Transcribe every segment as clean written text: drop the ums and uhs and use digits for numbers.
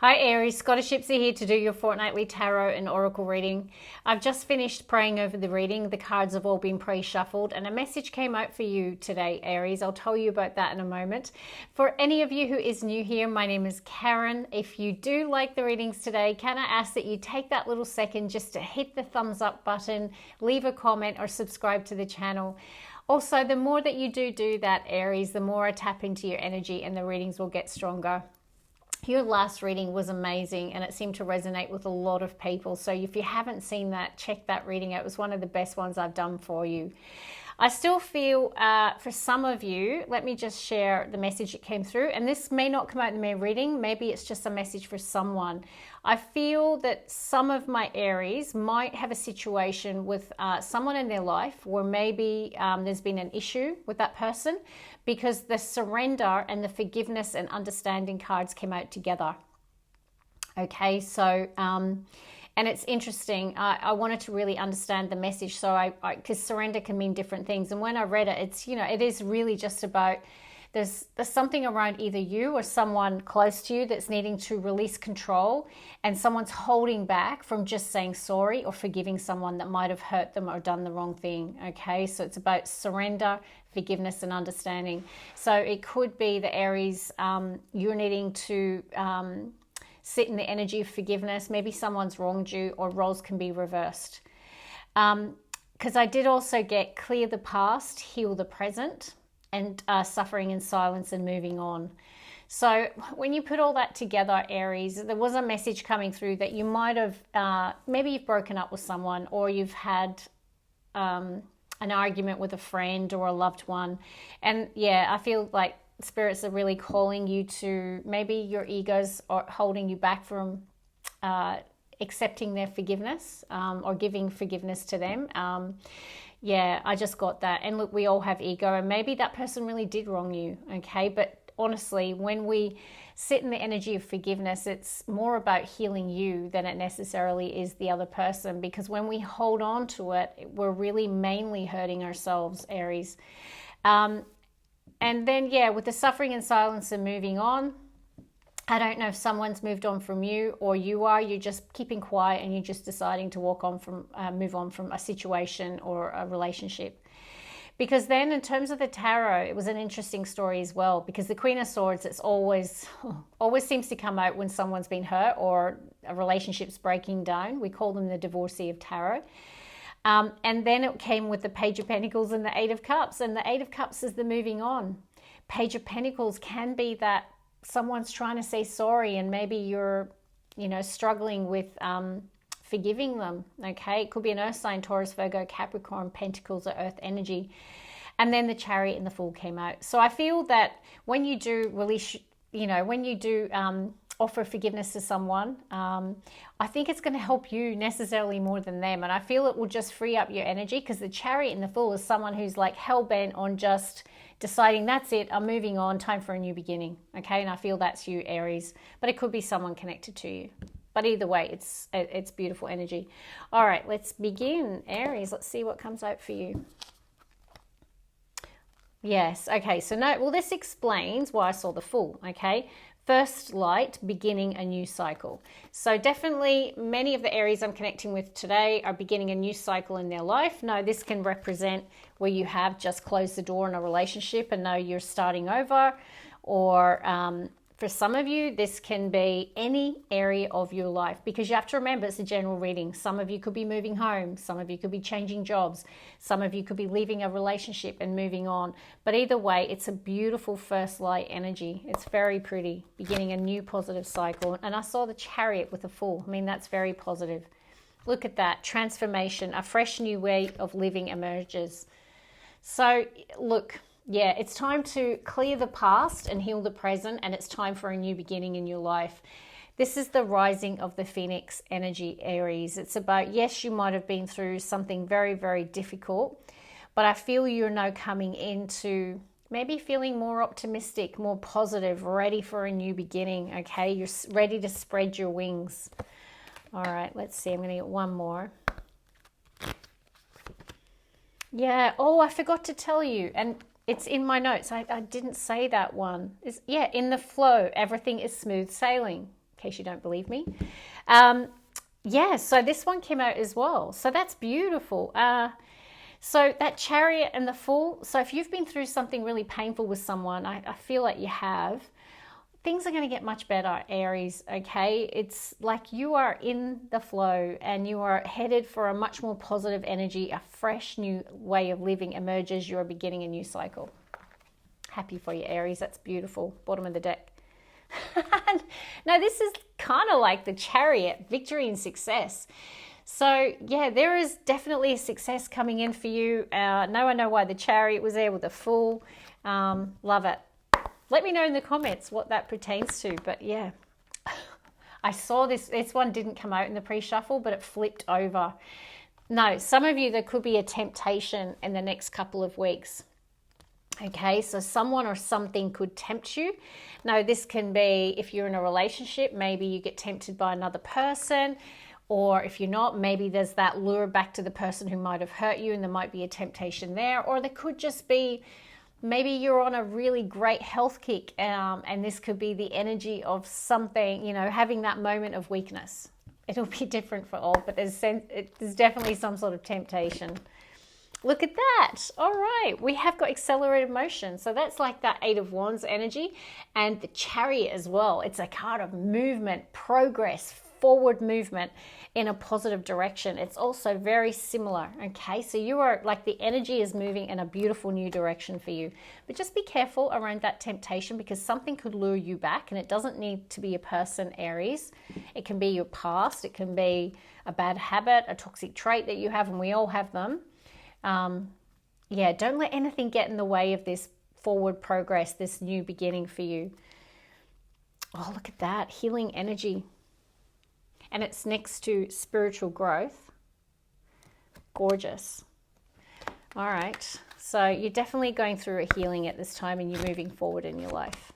Hi Aries, Scottish Gypsy here to do your fortnightly tarot and oracle reading. I've just finished praying over the reading. The cards have all been pre-shuffled and a message came out for you today, Aries. I'll tell you about that in a moment. For any of you who is new here, my name is Karen. If you do like the readings today, can I ask that you take that little second just to hit the thumbs up button, leave a comment or subscribe to the channel. Also, the more that you do that, Aries, the more I tap into your energy and the readings will get stronger. Your last reading was amazing and it seemed to resonate with a lot of people. So if you haven't seen that, check that reading out. It was one of the best ones I've done for you. I still feel for some of you, let me just share the message that came through. And this may not come out in the main reading. Maybe it's just a message for someone. I feel that some of my Aries might have a situation with someone in their life where maybe there's been an issue with that person because the surrender and the forgiveness and understanding cards came out together. Okay, so and it's interesting. I wanted to really understand the message, so because surrender can mean different things. And when I read it, it's it is really just about there's something around either you or someone close to you that's needing to release control, and someone's holding back from just saying sorry or forgiving someone that might have hurt them or done the wrong thing. Okay, so it's about surrender, forgiveness, and understanding. So it could be the Aries, you're needing to sit in the energy of forgiveness. Maybe someone's wronged you, or roles can be reversed. Because I did also get clear the past, heal the present, and suffering in silence and moving on. So when you put all that together, Aries, there was a message coming through that you might have, maybe you've broken up with someone, or you've had an argument with a friend or a loved one. And yeah, I feel like spirits are really calling you to, maybe your egos are holding you back from accepting their forgiveness or giving forgiveness to them. Yeah, I just got that. And look, we all have ego, and maybe that person really did wrong you, okay? But honestly, when we sit in the energy of forgiveness, it's more about healing you than it necessarily is the other person, because when we hold on to it, we're really mainly hurting ourselves, Aries. And then, yeah, with the suffering and silence and moving on, I don't know if someone's moved on from you, or you're just keeping quiet and you're just deciding to move on from a situation or a relationship. Because then in terms of the tarot, it was an interesting story as well, because the Queen of Swords, it's always seems to come out when someone's been hurt or a relationship's breaking down. We call them the divorcee of tarot. And then it came with the Page of Pentacles and the Eight of Cups. And the Eight of Cups is the moving on. Page of Pentacles can be that someone's trying to say sorry, and maybe you're, struggling with forgiving them. Okay, it could be an Earth sign, Taurus, Virgo, Capricorn. Pentacles are Earth energy. And then the Chariot and the Fool came out. So I feel that when you do release, when you do offer forgiveness to someone, I think it's going to help you necessarily more than them. And I feel it will just free up your energy, because the Chariot and the Fool is someone who's like hell-bent on just deciding, that's it, I'm moving on, time for a new beginning. Okay, and I feel that's you, Aries. But it could be someone connected to you. But either way, it's beautiful energy. All right, let's begin, Aries. Let's see what comes out for you. Yes, okay, so no, well, this explains why I saw the Fool, okay? First light, beginning a new cycle. So definitely many of the Aries I'm connecting with today are beginning a new cycle in their life. Now, this can represent where you have just closed the door in a relationship and now you're starting over, or for some of you, this can be any area of your life, because you have to remember it's a general reading. Some of you could be moving home. Some of you could be changing jobs. Some of you could be leaving a relationship and moving on. But either way, it's a beautiful first light energy. It's very pretty, beginning a new positive cycle. And I saw the Chariot with the Fool. I mean, that's very positive. Look at that. Transformation, a fresh new way of living emerges. So look, yeah, it's time to clear the past and heal the present, and it's time for a new beginning in your life. This is the rising of the Phoenix energy, Aries. It's about, yes, you might have been through something very, very difficult, but I feel you're now coming into maybe feeling more optimistic, more positive, ready for a new beginning, okay? You're ready to spread your wings. All right, let's see. I'm going to get one more. Yeah, oh, I forgot to tell you, and it's in my notes. I didn't say that one. In the flow, everything is smooth sailing. case you don't believe me. Yeah, so this one came out as well. So that's beautiful. So that Chariot and the Fool. So if you've been through something really painful with someone, I feel like you have, things are going to get much better, Aries, okay? It's like you are in the flow and you are headed for a much more positive energy. A fresh new way of living emerges. You are beginning a new cycle. Happy for you, Aries. That's beautiful. Bottom of the deck. Now, this is kind of like the Chariot, victory and success. So, yeah, there is definitely a success coming in for you. Now I know why the Chariot was there with the Fool. Love it. Let me know in the comments what that pertains to. But, yeah, I saw this. This one didn't come out in the pre-shuffle, but it flipped over. No, some of you, there could be a temptation in the next couple of weeks. Okay, so someone or something could tempt you. Now, this can be if you're in a relationship, maybe you get tempted by another person, or if you're not, maybe there's that lure back to the person who might have hurt you and there might be a temptation there, or there could just be, maybe you're on a really great health kick and this could be the energy of something, you know, having that moment of weakness. It'll be different for all, but there's definitely some sort of temptation. Look at that. All right. We have got accelerated motion. So that's like that Eight of Wands energy, and the Chariot as well. It's a card of movement, progress, forward movement in a positive direction. It's also very similar. Okay. So you are like, the energy is moving in a beautiful new direction for you, but just be careful around that temptation, because something could lure you back, and it doesn't need to be a person, Aries. It can be your past. It can be a bad habit, a toxic trait that you have, and we all have them. Yeah, don't let anything get in the way of this forward progress, this new beginning for you. Oh, look at that, healing energy. And it's next to spiritual growth. Gorgeous. All right, so you're definitely going through a healing at this time, and you're moving forward in your life.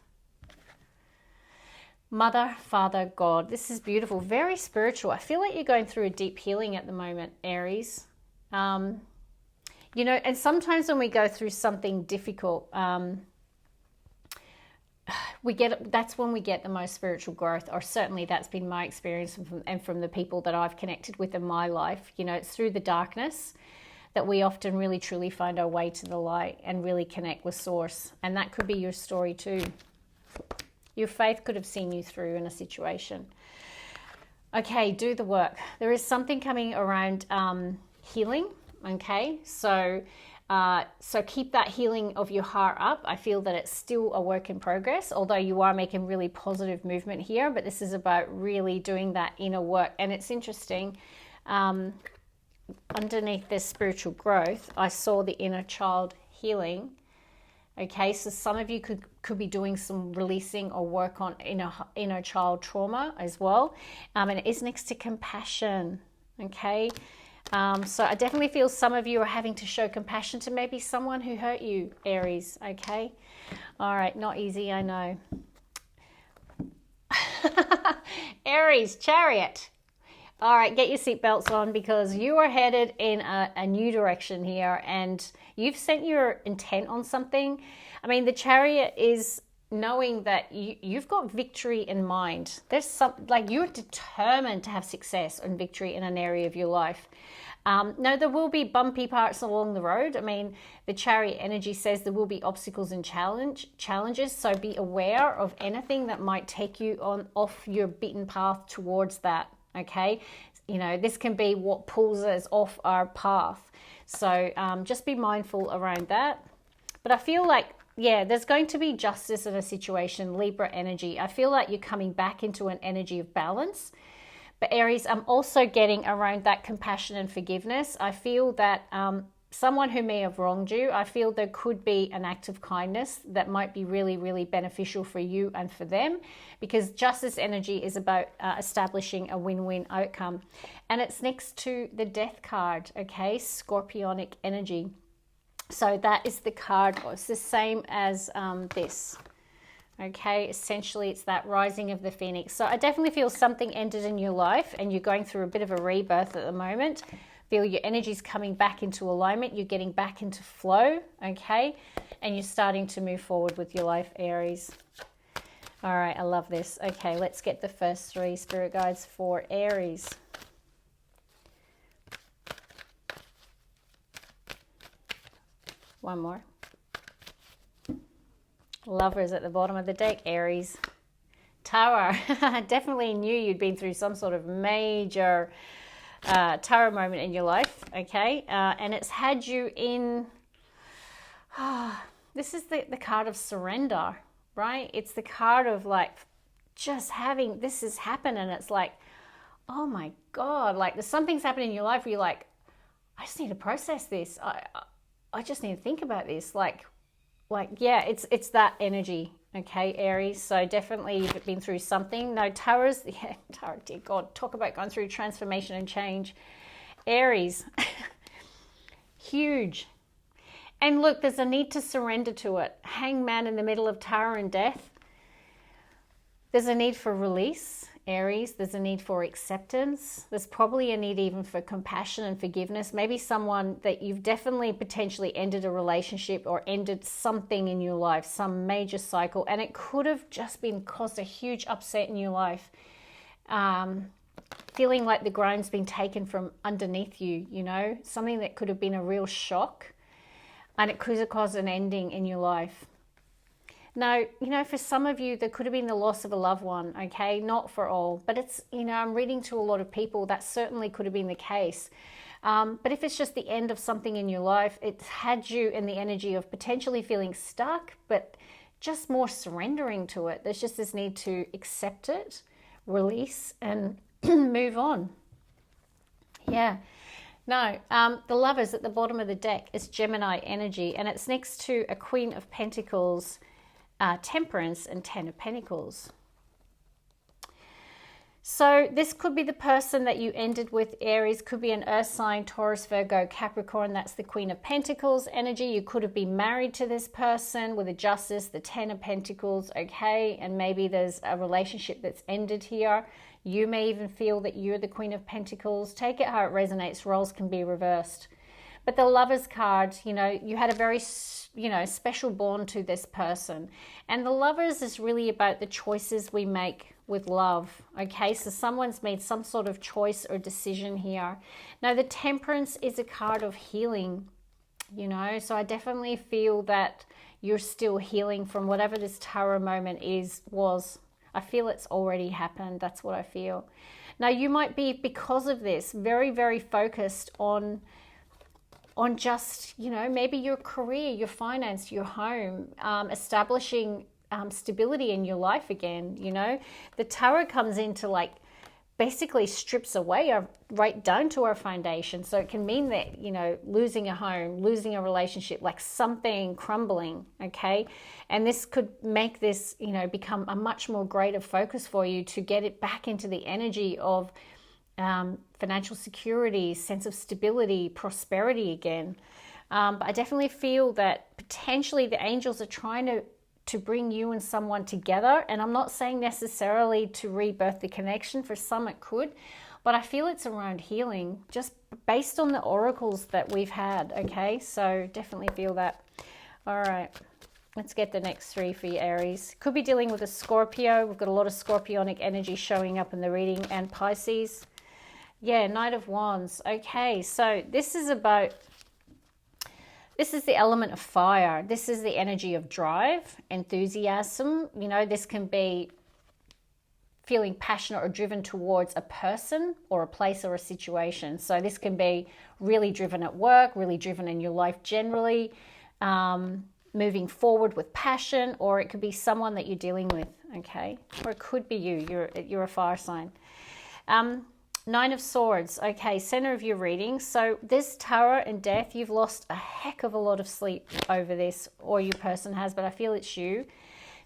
Mother, Father, God. This is beautiful, very spiritual. I feel like you're going through a deep healing at the moment, Aries. You know, and sometimes when we go through something difficult, that's when we get the most spiritual growth, or certainly that's been my experience and from the people that I've connected with in my life. You know, it's through the darkness that we often really truly find our way to the light and really connect with Source. And that could be your story too. Your faith could have seen you through in a situation. Okay, do the work. There is something coming around healing. Okay, so keep that healing of your heart up. I feel that it's still a work in progress, although you are making really positive movement here, but this is about really doing that inner work. And it's interesting, underneath this spiritual growth, I saw the inner child healing. Okay, so some of you could be doing some releasing or work on inner child trauma as well. And it is next to compassion. Okay, so I definitely feel some of you are having to show compassion to maybe someone who hurt you, Aries, okay? All right, not easy, I know. Aries, Chariot. All right, get your seatbelts on, because you are headed in a new direction here, and you've set your intent on something. I mean, the Chariot is knowing that you've got victory in mind. There's like, you're determined to have success and victory in an area of your life. No, there will be bumpy parts along the road. I mean, the Chariot energy says there will be obstacles and challenges. So be aware of anything that might take you off your beaten path towards that. Okay, you know, this can be what pulls us off our path. So just be mindful around that. But I feel like, yeah, there's going to be justice in a situation, Libra energy. I feel like you're coming back into an energy of balance. But Aries, I'm also getting around that compassion and forgiveness. I feel that someone who may have wronged you, I feel there could be an act of kindness that might be really, really beneficial for you and for them, because justice energy is about establishing a win-win outcome. And it's next to the Death card, okay? Scorpionic energy. So that is the card. It's the same as this. Okay, essentially it's that rising of the phoenix. So I definitely feel something ended in your life and you're going through a bit of a rebirth at the moment. Feel your energy's coming back into alignment. You're getting back into flow, okay? And you're starting to move forward with your life, Aries. All right, I love this. Okay, let's get the first three spirit guides for Aries. One more. Lovers at the bottom of the deck, Aries. Tower. Definitely knew you'd been through some sort of major tower moment in your life, okay? And it's had you in... this is the card of surrender, right? It's the card of like just having... This has happened and it's like, oh my God, like there's something's happening in your life where you're like, I just need to process this. I just need to think about this. Like yeah, it's that energy, okay, Aries. So definitely you've been through something. No, Taurus, yeah, Taurus, dear God, talk about going through transformation and change. Aries, huge. And look, there's a need to surrender to it. Hangman in the middle of Tower and Death. There's a need for release, Aries. There's a need for acceptance. There's probably a need even for compassion and forgiveness. Maybe someone that you've definitely potentially ended a relationship or ended something in your life, some major cycle, and it could have just been caused a huge upset in your life. Feeling like the ground's been taken from underneath you, you know, something that could have been a real shock, and it could have caused an ending in your life. Now, you know, for some of you, there could have been the loss of a loved one, okay? Not for all, but it's, you know, I'm reading to a lot of people, that certainly could have been the case. But if it's just the end of something in your life, it's had you in the energy of potentially feeling stuck, but just more surrendering to it. There's just this need to accept it, release, and move on. Yeah. No, the Lovers at the bottom of the deck is Gemini energy, and it's next to a Queen of Pentacles, Temperance, and Ten of Pentacles. So this could be the person that you ended with, Aries. Could be an earth sign, Taurus, Virgo, Capricorn. That's the Queen of Pentacles energy. You could have been married to this person with a Justice, the Ten of Pentacles, okay? And maybe there's a relationship that's ended here. You may even feel that you're the Queen of Pentacles. Take it how it resonates. Roles can be reversed. But the Lovers card, you know, you had a very, you know, special bond to this person. And the Lovers is really about the choices we make with love, okay? So someone's made some sort of choice or decision here. Now, the Temperance is a card of healing, you know, so I definitely feel that you're still healing from whatever this Tower moment was. I feel it's already happened. That's what I feel. Now, you might be, because of this, very, very focused on just, you know, maybe your career, your finance, your home, establishing stability in your life again, you know. The Tower comes into like basically strips away right down to our foundation. So it can mean that, you know, losing a home, losing a relationship, like something crumbling, okay? And this could make this, you know, become a much more greater focus for you to get it back into the energy of financial security, sense of stability, prosperity again. But I definitely feel that potentially the angels are trying to bring you and someone together. And I'm not saying necessarily to rebirth the connection. For some it could, but I feel it's around healing just based on the oracles that we've had, okay? So definitely feel that. All right, let's get the next three for you, Aries. Could be dealing with a Scorpio. We've got a lot of scorpionic energy showing up in the reading, and Pisces. Yeah, Knight of Wands. Okay, so this is the element of fire. This is the energy of drive, enthusiasm. You know, this can be feeling passionate or driven towards a person or a place or a situation. So this can be really driven at work, really driven in your life generally, moving forward with passion, or it could be someone that you're dealing with, okay? Or it could be you're a fire sign. Nine of Swords, okay, center of your reading. So this Tower and Death, you've lost a heck of a lot of sleep over this, or your person has, but I feel it's you.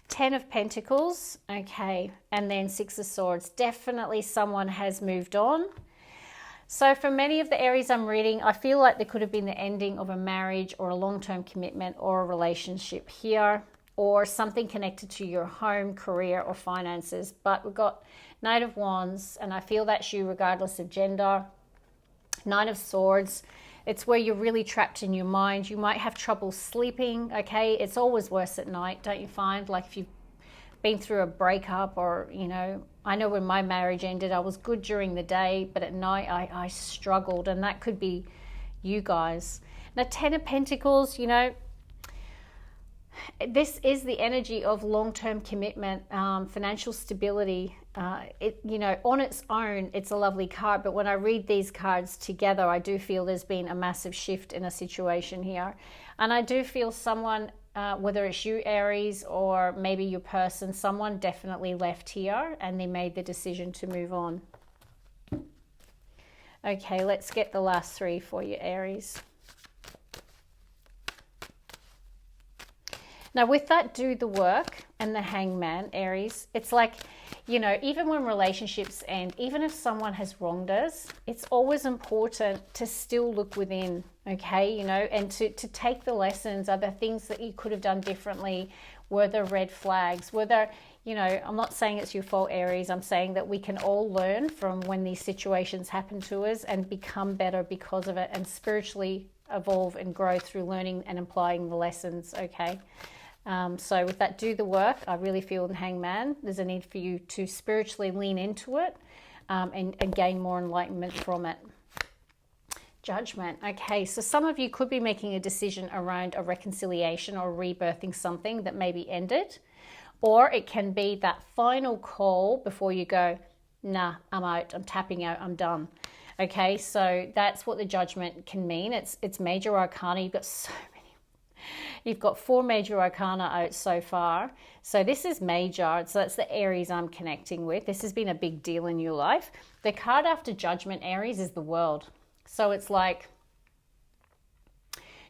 10 of Pentacles, okay, and then 6 of Swords. Definitely someone has moved on. So for many of the Aries I'm reading, I feel like there could have been the ending of a marriage or a long-term commitment or a relationship here, or something connected to your home, career, or finances. But we've got Knight of Wands, and I feel that's you regardless of gender. Nine of Swords, it's where you're really trapped in your mind. You might have trouble sleeping, okay? It's always worse at night, don't you find? Like if you've been through a breakup, or, you know, I know when my marriage ended, I was good during the day, but at night I struggled, and that could be you guys. Now, 10 of Pentacles, you know, this is the energy of long-term commitment, financial stability. You know, on its own, it's a lovely card, but when I read these cards together, I do feel there's been a massive shift in a situation here. And I do feel someone, whether it's you, Aries, or maybe your person, someone definitely left here and they made the decision to move on. Okay, let's get the last three for you, Aries. Now, with that do the work and the Hangman, Aries, it's like, you know, even when relationships end, even if someone has wronged us, it's always important to still look within, okay, you know, and to take the lessons. Are there things that you could have done differently? Were there red flags? Were there, you know, I'm not saying it's your fault, Aries. I'm saying that we can all learn from when these situations happen to us and become better because of it, and spiritually evolve and grow through learning and applying the lessons, okay? So with that do the work, I really feel in Hangman, there's a need for you to spiritually lean into it, and gain more enlightenment from it. Judgment. Okay, so some of you could be making a decision around a reconciliation or rebirthing something that maybe ended, or it can be that final call before you go, nah, I'm out, I'm tapping out, I'm done. Okay, so that's what the Judgment can mean. It's major arcana. You've got 4 major arcana out so far. So this is major. So that's the Aries I'm connecting with. This has been a big deal in your life. The card after Judgment, Aries, is the World. So it's like,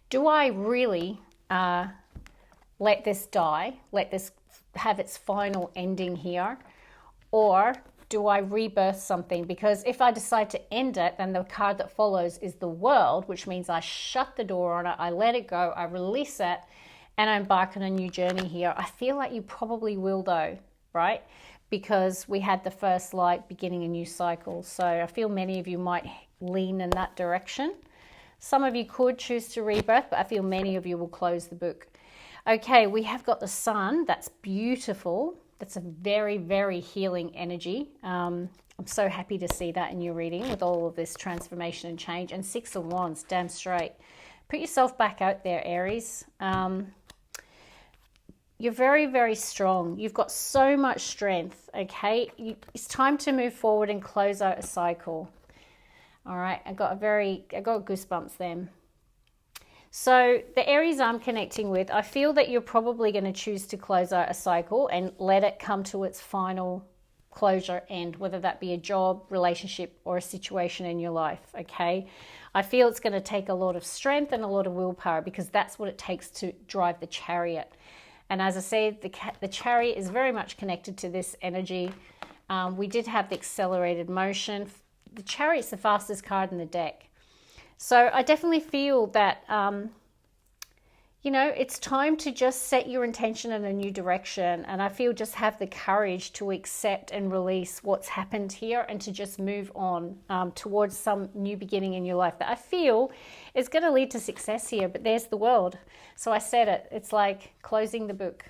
do I really let this die? Let this have its final ending here? Or do I rebirth something? Because if I decide to end it, then the card that follows is the World, which means I shut the door on it, I let it go, I release it, and I embark on a new journey here. I feel like you probably will though, right? Because we had the first light beginning a new cycle. So I feel many of you might lean in that direction. Some of you could choose to rebirth, but I feel many of you will close the book. Okay, we have got the Sun. That's beautiful. That's a very, very healing energy. I'm so happy to see that in your reading with all of this transformation and change. And 6 of Wands, damn straight. Put yourself back out there, Aries. You're very, very strong. You've got so much strength, okay? It's time to move forward and close out a cycle. All right, I got goosebumps then. So the Aries I'm connecting with, I feel that you're probably going to choose to close out a cycle and let it come to its final closure end, whether that be a job, relationship, or a situation in your life, okay? I feel it's going to take a lot of strength and a lot of willpower, because that's what it takes to drive the Chariot. And as I said, the Chariot is very much connected to this energy. We did have the accelerated motion. The Chariot's the fastest card in the deck. So I definitely feel that, you know, it's time to just set your intention in a new direction. And I feel just have the courage to accept and release what's happened here, and to just move on towards some new beginning in your life that I feel is going to lead to success here. But there's the World. So I said it. It's like closing the book.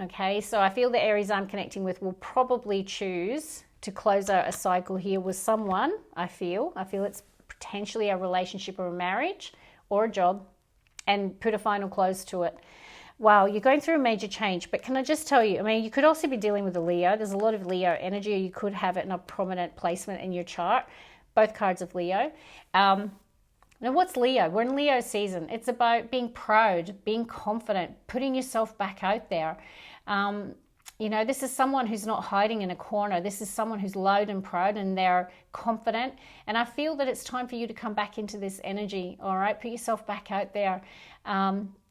Okay, so I feel the Aries I'm connecting with will probably choose to close out a cycle here with someone. I feel it's potentially a relationship or a marriage or a job, and put a final close to it. Wow, you're going through a major change. But can I just tell you, I mean, you could also be dealing with a Leo. There's a lot of Leo energy, or you could have it in a prominent placement in your chart. Both cards of Leo. Now, what's Leo? We're in Leo season. It's about being proud, being confident, putting yourself back out there. You know, this is someone who's not hiding in a corner. This is someone who's loud and proud, and they're confident. And I feel that it's time for you to come back into this energy, all right? Put yourself back out there.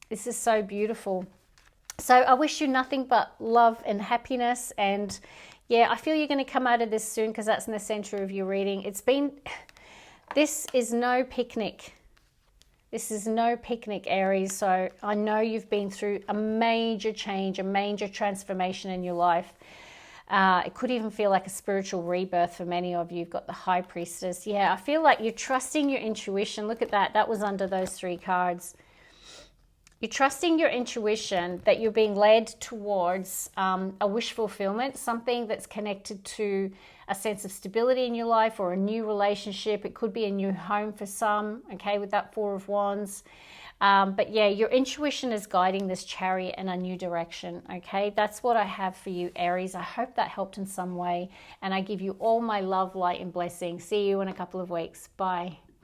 This is so beautiful. So I wish you nothing but love and happiness. And yeah, I feel you're going to come out of this soon, because that's in the center of your reading. This is no picnic. This is no picnic, Aries. So I know you've been through a major change, a major transformation in your life. It could even feel like a spiritual rebirth for many of you. You've got the High Priestess. Yeah, I feel like you're trusting your intuition. Look at that. That was under those 3 cards. You're trusting your intuition that you're being led towards a wish fulfillment, something that's connected to a sense of stability in your life or a new relationship. It could be a new home for some, okay, with that Four of Wands. But yeah, your intuition is guiding this Chariot in a new direction, okay? That's what I have for you, Aries. I hope that helped in some way. And I give you all my love, light, and blessings. See you in a couple of weeks. Bye.